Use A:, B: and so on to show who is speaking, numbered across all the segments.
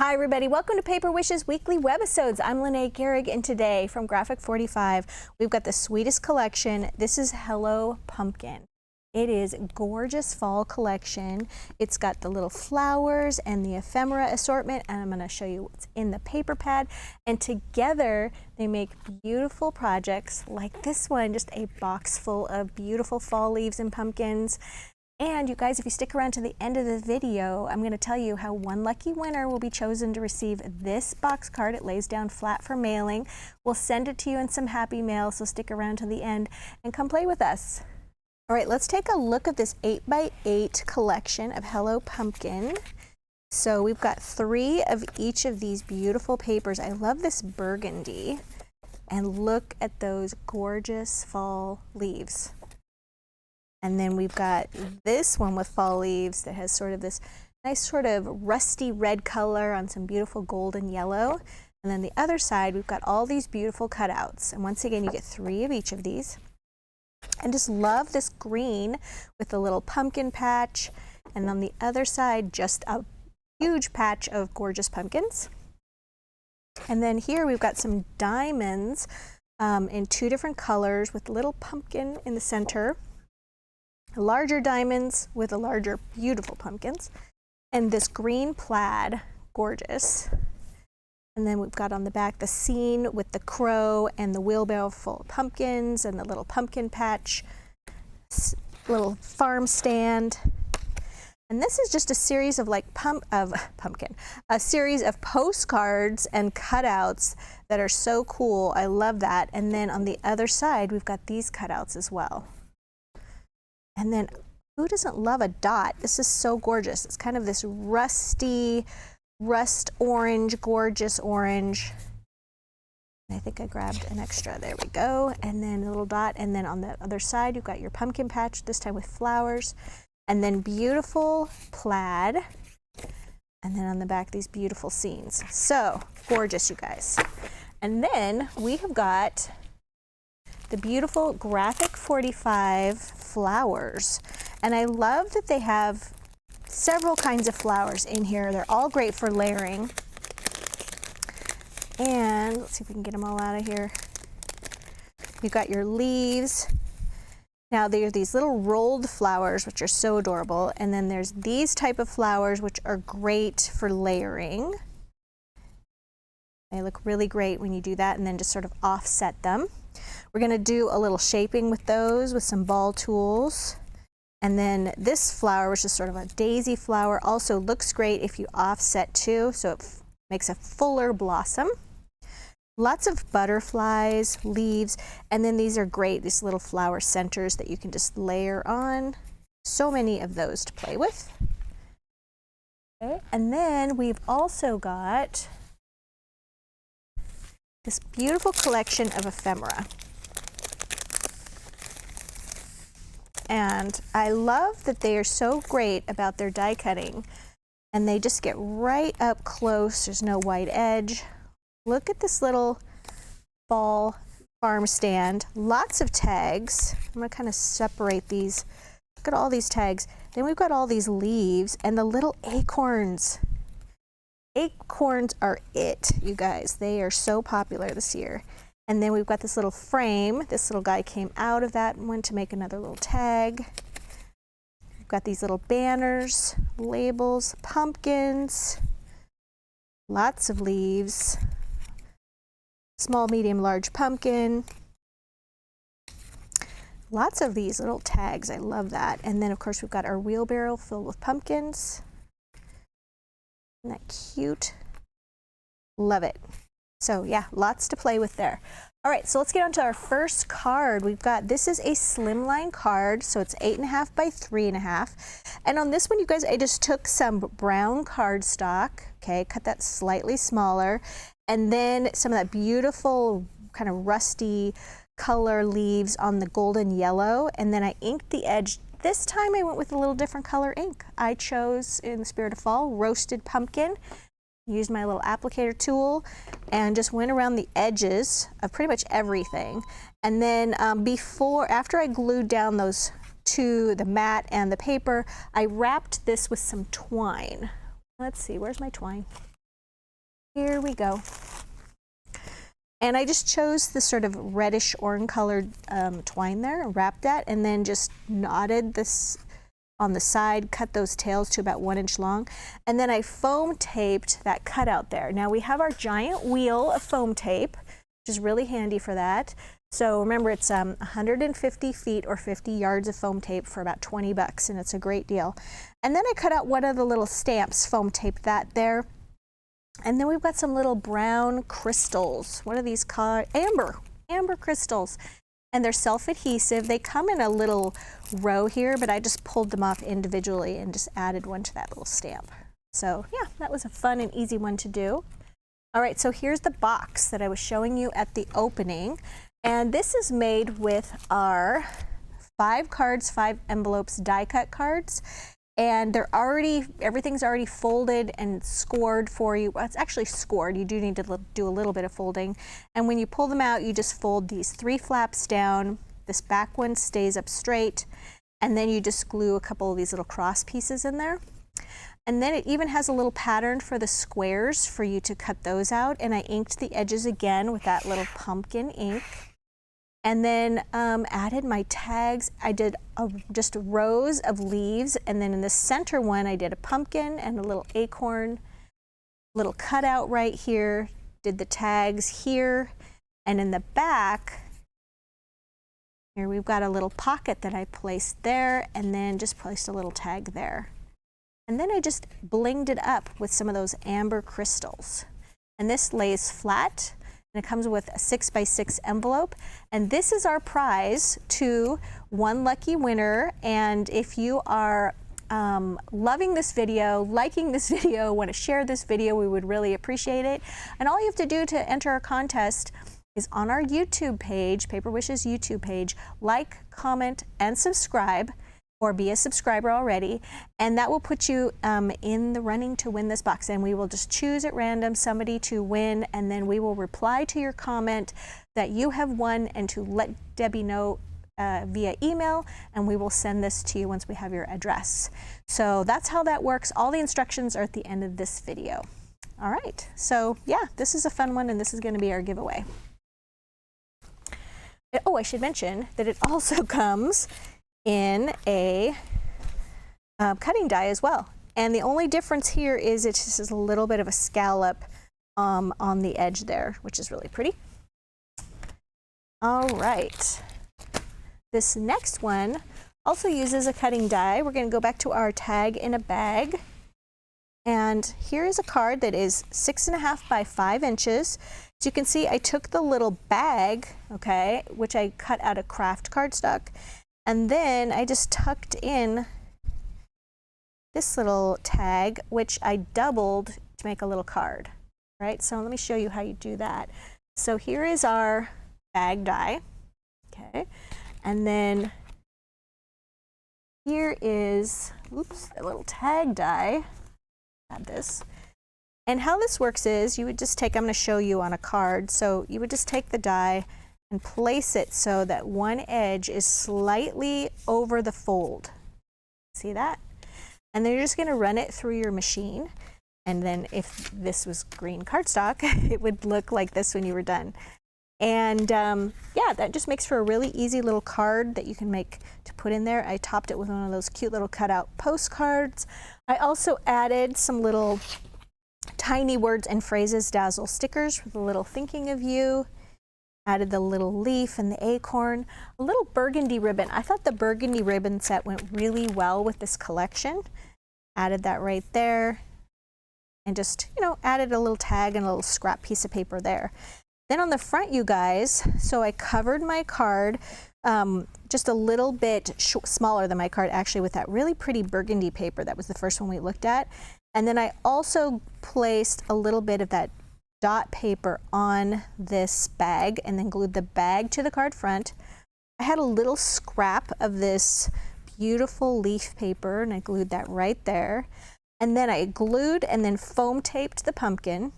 A: Hi everybody, welcome to Paper Wishes weekly webisodes. I'm Lene Gehrig, and today from Graphic 45, we've got the sweetest collection. This is Hello Pumpkin. It is a gorgeous fall collection. It's got the little flowers and the ephemera assortment, and I'm going to show you what's in the paper pad. And together they make beautiful projects like this one, just a box full of beautiful fall leaves and pumpkins. And you guys, if you stick around to the end of the video, I'm going to tell you how one lucky winner will be chosen to receive this box card. It lays down flat for mailing. We'll send it to you in some happy mail, so stick around to the end and come play with us. All right, let's take a look at this 8x8 collection of Hello Pumpkin. So we've got 3 of each of these beautiful papers. I love this burgundy. And look at those gorgeous fall leaves. And then we've got this one with fall leaves that has sort of this nice sort of rusty red color on some beautiful golden yellow. And then the other side, we've got all these beautiful cutouts. And once again, you get 3 of each of these. And just love this green with the little pumpkin patch. And on the other side, just a huge patch of gorgeous pumpkins. And then here we've got some diamonds in 2 different colors with a little pumpkin in the center. Larger diamonds with a larger beautiful pumpkins, and this green plaid, gorgeous. And then we've got on the back the scene with the crow and the wheelbarrow full of pumpkins and the little pumpkin patch, little farm stand. And this is just a series of a series of postcards and cutouts that are so cool. I love that. And then on the other side, we've got these cutouts as well. And then, who doesn't love a dot? This is so gorgeous. It's kind of this rusty, rust orange, gorgeous orange. I think I grabbed an extra. There we go. And then a little dot. And then on the other side, you've got your pumpkin patch, this time with flowers. And then beautiful plaid. And then on the back, these beautiful scenes. So gorgeous, you guys. And then we have got the beautiful Graphic 45 flowers. And I love that they have several kinds of flowers in here. They're all great for layering. And let's see if we can get them all out of here. You've got your leaves. Now there are these little rolled flowers, which are so adorable. And then there's these type of flowers, which are great for layering. They look really great when you do that, and then just sort of offset them. We're going to do a little shaping with those with some ball tools. And then this flower, which is sort of a daisy flower, also looks great if you offset too, so it makes a fuller blossom. Lots of butterflies, leaves, and then these are great, these little flower centers that you can just layer on. So many of those to play with. Okay. And then we've also got this beautiful collection of ephemera. And I love that they are so great about their die cutting, and they just get right up close. There's no white edge. Look at this little fall farm stand. Lots of tags. I'm going to kind of separate these. Look at all these tags. Then we've got all these leaves and the little acorns. Acorns are it, you guys. They are so popular this year. And then we've got this little frame. This little guy came out of that one to make another little tag. We've got these little banners, labels, pumpkins, lots of leaves, small, medium, large pumpkin. Lots of these little tags. I love that. And then, of course, we've got our wheelbarrow filled with pumpkins. Isn't that cute? Love it. So yeah, lots to play with there. All right, so let's get on to our first card. We've got, this is a slimline card, so it's 8.5 by 3.5. And on this one, you guys, I just took some brown cardstock, okay, cut that slightly smaller, and then some of that beautiful kind of rusty color leaves on the golden yellow, and then I inked the edge. This time I went with a little different color ink. I chose, in the spirit of fall, roasted pumpkin. Used my little applicator tool and just went around the edges of pretty much everything. And then after I glued down those two, the mat and the paper, I wrapped this with some twine. Let's see, where's my twine? Here we go. And I just chose the sort of reddish orange colored twine there and wrapped that, and then just knotted this on the side, cut those tails to about 1 inch long, and then I foam taped that cutout there. Now we have our giant wheel of foam tape, which is really handy for that. So remember, it's 150 feet or 50 yards of foam tape for about 20 bucks, and it's a great deal. And then I cut out one of the little stamps, foam tape that there. And then we've got some little brown crystals. What are these called? Amber crystals. And they're self-adhesive. They come in a little row here, but I just pulled them off individually and just added one to that little stamp. So yeah, that was a fun and easy one to do. All right, so here's the box that I was showing you at the opening. And this is made with our 5 cards, 5 envelopes die cut cards. And they're already, everything's already folded and scored for you. Well, it's actually scored. You do need to do a little bit of folding. And when you pull them out, you just fold these 3 flaps down. This back one stays up straight. And then you just glue a couple of these little cross pieces in there. And then it even has a little pattern for the squares for you to cut those out. And I inked the edges again with that little pumpkin ink. And then added my tags. I did just rows of leaves, and then in the center one I did a pumpkin and a little acorn, little cutout right here, did the tags here, and in the back here we've got a little pocket that I placed there, and then just placed a little tag there. And then I just blinged it up with some of those amber crystals. And this lays flat. And it comes with a 6x6 envelope, and this is our prize to one lucky winner. And if you are loving this video, liking this video, want to share this video, we would really appreciate it. And all you have to do to enter our contest is on our YouTube page, Paper Wishes YouTube page, like, comment, and subscribe, or be a subscriber already, and that will put you in the running to win this box. And we will just choose at random somebody to win, and then we will reply to your comment that you have won, and to let Debbie know via email, and we will send this to you once we have your address. So that's how that works. All the instructions are at the end of this video. All right, so yeah, this is a fun one, and this is going to be our giveaway. Oh, I should mention that it also comes in a cutting die as well. And the only difference here is it just is a little bit of a scallop on the edge there, which is really pretty. All right. This next one also uses a cutting die. We're going to go back to our tag in a bag. And here is a card that is 6.5 by 5 inches. So you can see I took the little bag, okay, which I cut out of craft cardstock. And then I just tucked in this little tag, which I doubled to make a little card, right? So let me show you how you do that. So here is our bag die, okay? And then here is, oops, a little tag die. Add this. And how this works is you would just take, I'm going to show you on a card, so you would just take the die and place it so that one edge is slightly over the fold. See that? And then you're just going to run it through your machine. And then if this was green cardstock, it would look like this when you were done. And yeah, that just makes for a really easy little card that you can make to put in there. I topped it with one of those cute little cutout postcards. I also added some little tiny words and phrases dazzle stickers with a little thinking of you. Added the little leaf and the acorn, a little burgundy ribbon. I thought the burgundy ribbon set went really well with this collection. Added that right there, and just, you know, added a little tag and a little scrap piece of paper there. Then on the front, you guys, so I covered my card just a little bit smaller than my card, actually, with that really pretty burgundy paper. That was the first one we looked at. And then I also placed a little bit of that dot paper on this bag, and then glued the bag to the card front. I had a little scrap of this beautiful leaf paper, and I glued that right there. And then I glued and then foam taped the pumpkin.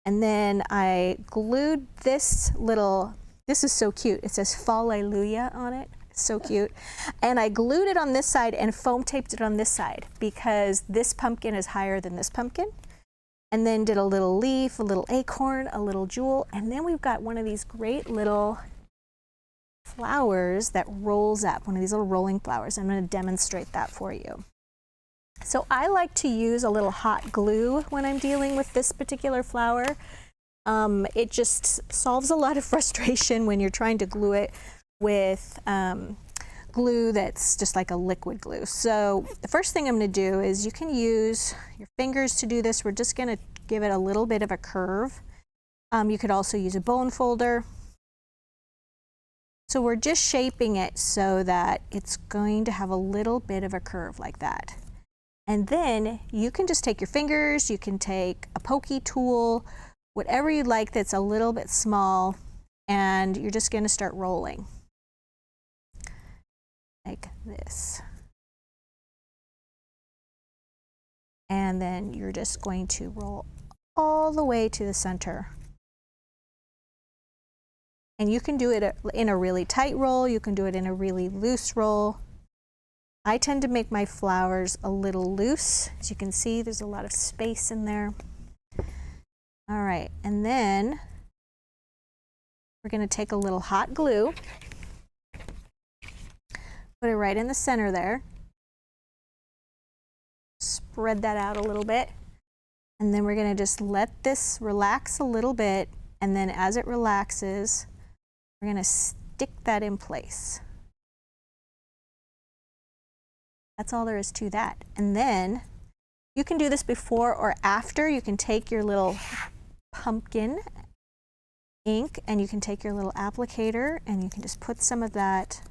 A: And then I glued this little, this is so cute, it says Falleluja on it. So cute. And I glued it on this side and foam taped it on this side, because this pumpkin is higher than this pumpkin. and then did a little leaf, a little acorn, a little jewel, and then we've got one of these great little flowers that rolls up, one of these little rolling flowers. I'm going to demonstrate that for you. So I like to use a little hot glue when I'm dealing with this particular flower. It just solves a lot of frustration when you're trying to glue it with glue that's just like a liquid glue. So the first thing I'm going to do is you can use your fingers to do this. We're just going to give it a little bit of a curve. You could also use a bone folder. So we're just shaping it so that it's going to have a little bit of a curve like that. And then you can just take your fingers, you can take a pokey tool, whatever you'd like that's a little bit small, and you're just going to start rolling like this. And then you're just going to roll all the way to the center. And you can do it in a really tight roll, you can do it in a really loose roll. I tend to make my flowers a little loose. As you can see, there's a lot of space in there. All right, and then we're going to take a little hot glue, put it right in the center there, spread that out a little bit, and then we're going to just let this relax a little bit, and then as it relaxes, we're going to stick that in place. That's all there is to that. And then you can do this before or after. You can take your little pumpkin ink and you can take your little applicator and you can just put some of that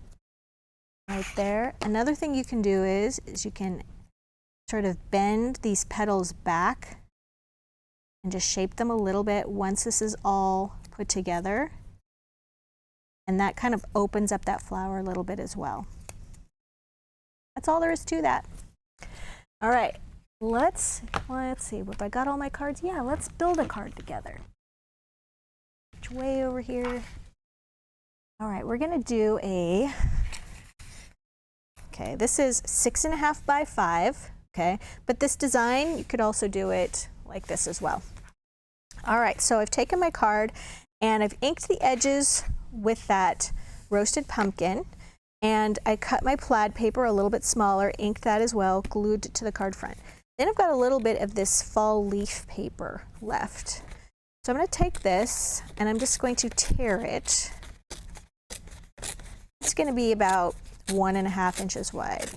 A: right there. Another thing you can do is you can sort of bend these petals back and just shape them a little bit once this is all put together. And that kind of opens up that flower a little bit as well. That's all there is to that. All right, let's see, if I got all my cards? Yeah, let's build a card together. Which way over here? All right, we're gonna do okay, this is 6.5 by 5, okay? But this design, you could also do it like this as well. All right, so I've taken my card and I've inked the edges with that roasted pumpkin, and I cut my plaid paper a little bit smaller, inked that as well, glued it to the card front. Then I've got a little bit of this fall leaf paper left. So I'm going to take this and I'm just going to tear it. It's going to be about 1.5 inches wide,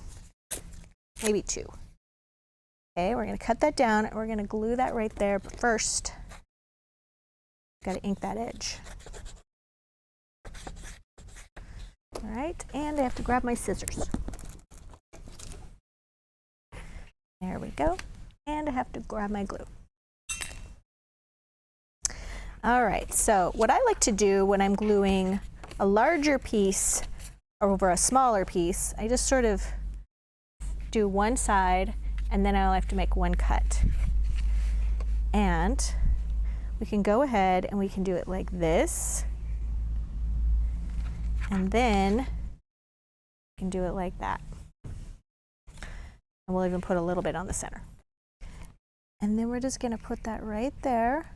A: maybe 2. Okay, we're going to cut that down and we're going to glue that right there, but first, got to ink that edge. All right, and I have to grab my scissors. There we go. And I have to grab my glue. All right, so what I like to do when I'm gluing a larger piece over a smaller piece, I just sort of do one side and then I'll have to make one cut. And we can go ahead and we can do it like this. And then you can do it like that. And we'll even put a little bit on the center. And then we're just going to put that right there.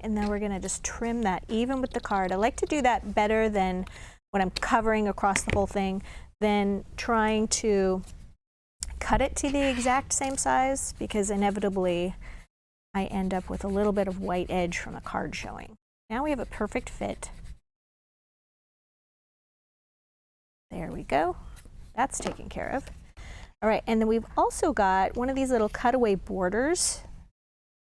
A: And then we're going to just trim that even with the card. I like to do that better than when I'm covering across the whole thing than trying to cut it to the exact same size, because inevitably I end up with a little bit of white edge from the card showing. Now we have a perfect fit. There we go. That's taken care of. All right, and then we've also got one of these little cutaway borders.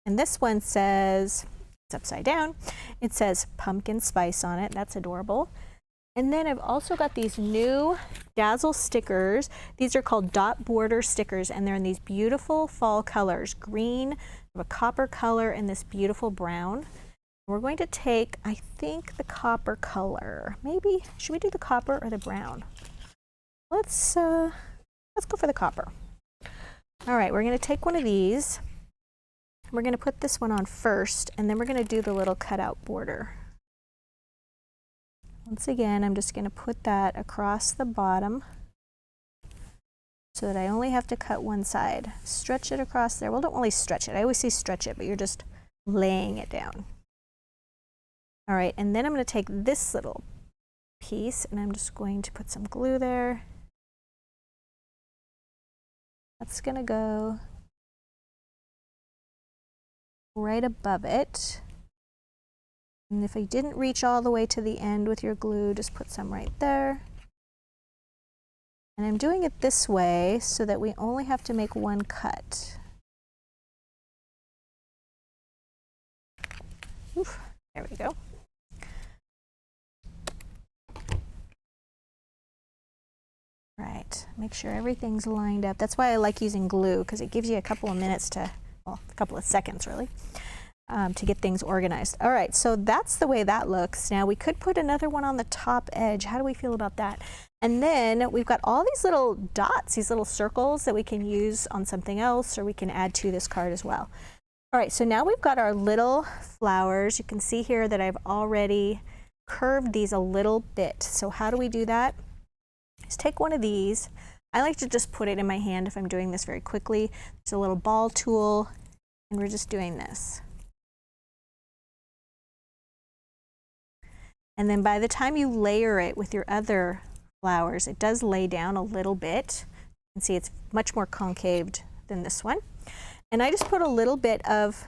A: And this one says, it's upside down, it says pumpkin spice on it. That's adorable. And then I've also got these new Dazzle stickers. These are called dot border stickers, and they're in these beautiful fall colors, green, a copper color, and this beautiful brown. We're going to take, I think, the copper color. Maybe, should we do the copper or the brown? Let's go for the copper. All right, we're going to take one of these. We're going to put this one on first, and then we're going to do the little cutout border. Once again, I'm just going to put that across the bottom. so that I only have to cut one side. Stretch it across there. Well, don't really stretch it. I always say stretch it, but you're just laying it down. All right, and then I'm going to take this little piece and I'm just going to put some glue there. That's going to go right above it. And if you didn't reach all the way to the end with your glue, just put some right there. And I'm doing it this way so that we only have to make one cut. Oof, there we go. Right, make sure everything's lined up. That's why I like using glue, because it gives you a couple of minutes to, well, a couple of seconds really, to get things organized. All right, so that's the way that looks. Now we could put another one on the top edge. How do we feel about that? And then we've got all these little dots, these little circles that we can use on something else, or we can add to this card as well. All right, so now we've got our little flowers. You can see here that I've already curved these a little bit. So how do we do that? Just take one of these. I like to just put it in my hand if I'm doing this very quickly. There's a little ball tool, and we're just doing this. And then by the time you layer it with your other flowers, it does lay down a little bit. You can see it's much more concaved than this one. And I just put a little bit of,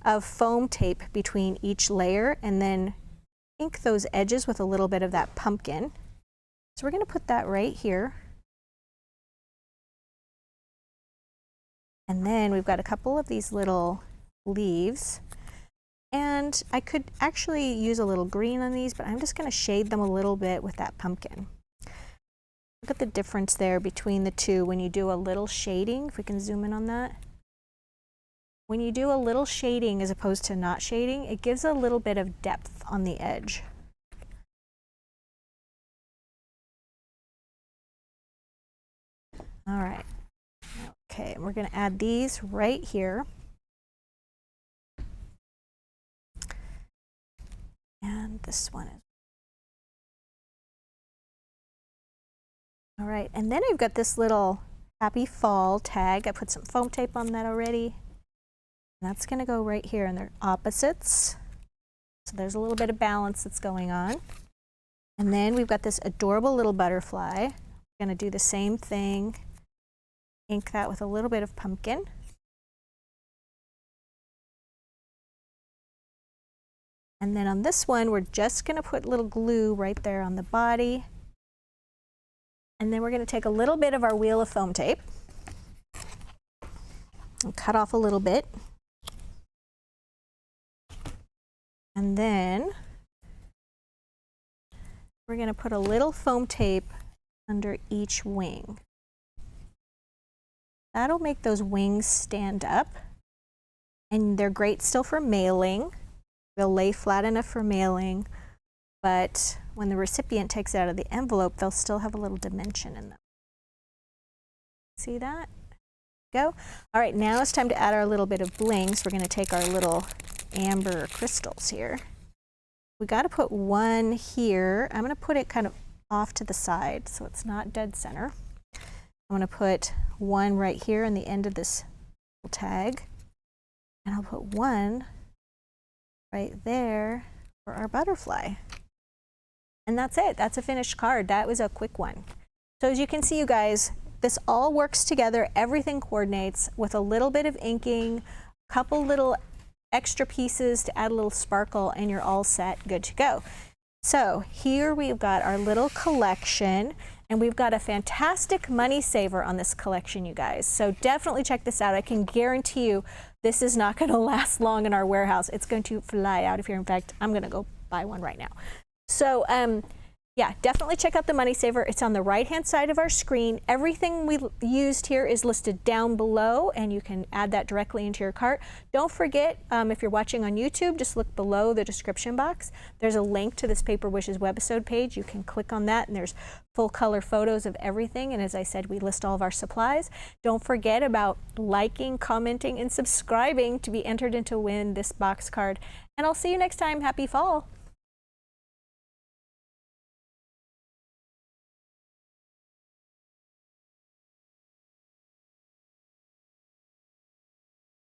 A: of foam tape between each layer and then ink those edges with a little bit of that pumpkin. So we're going to put that right here. And then we've got a couple of these little leaves. And I could actually use a little green on these, but I'm just going to shade them a little bit with that pumpkin. Look at the difference there between the two when you do a little shading. If we can zoom in on that. When you do a little shading as opposed to not shading, it gives a little bit of depth on the edge. All right, okay, we're going to add these right here. And this one is. All right, and then I've got this little Happy Fall tag. I put some foam tape on that already. And that's going to go right here, and they're opposites. So there's a little bit of balance that's going on. And then we've got this adorable little butterfly. We're going to do the same thing. Ink that with a little bit of pumpkin. And then on this one, we're just going to put little glue right there on the body. And then we're going to take a little bit of our wheel of foam tape and cut off a little bit. And then we're going to put a little foam tape under each wing. That'll make those wings stand up. And they're great still for mailing. They'll lay flat enough for mailing, but when the recipient takes it out of the envelope, they'll still have a little dimension in them. See that? Go. All right, now it's time to add our little bit of bling. So we're going to take our little amber crystals here. We got to put one here. I'm going to put it kind of off to the side so it's not dead center. I'm going to put one right here on the end of this tag, and I'll put one right there for our butterfly. And that's it. That's a finished card. That was a quick one. So as you can see, you guys, this all works together. Everything coordinates with a little bit of inking, a couple little extra pieces to add a little sparkle, and you're all set, good to go. So here we've got our little collection, and we've got a fantastic money saver on this collection, you guys. So definitely check this out. I can guarantee you this is not going to last long in our warehouse. It's going to fly out of here. In fact, I'm going to go buy one right now. So yeah, definitely check out the money saver. It's on the right-hand side of our screen. Everything we used here is listed down below, and you can add that directly into your cart. Don't forget, if you're watching on YouTube, just look below the description box. There's a link to this Paper Wishes webisode page. You can click on that, and there's full color photos of everything. And as I said, we list all of our supplies. Don't forget about liking, commenting, and subscribing to be entered in to win this box card. And I'll see you next time. Happy fall.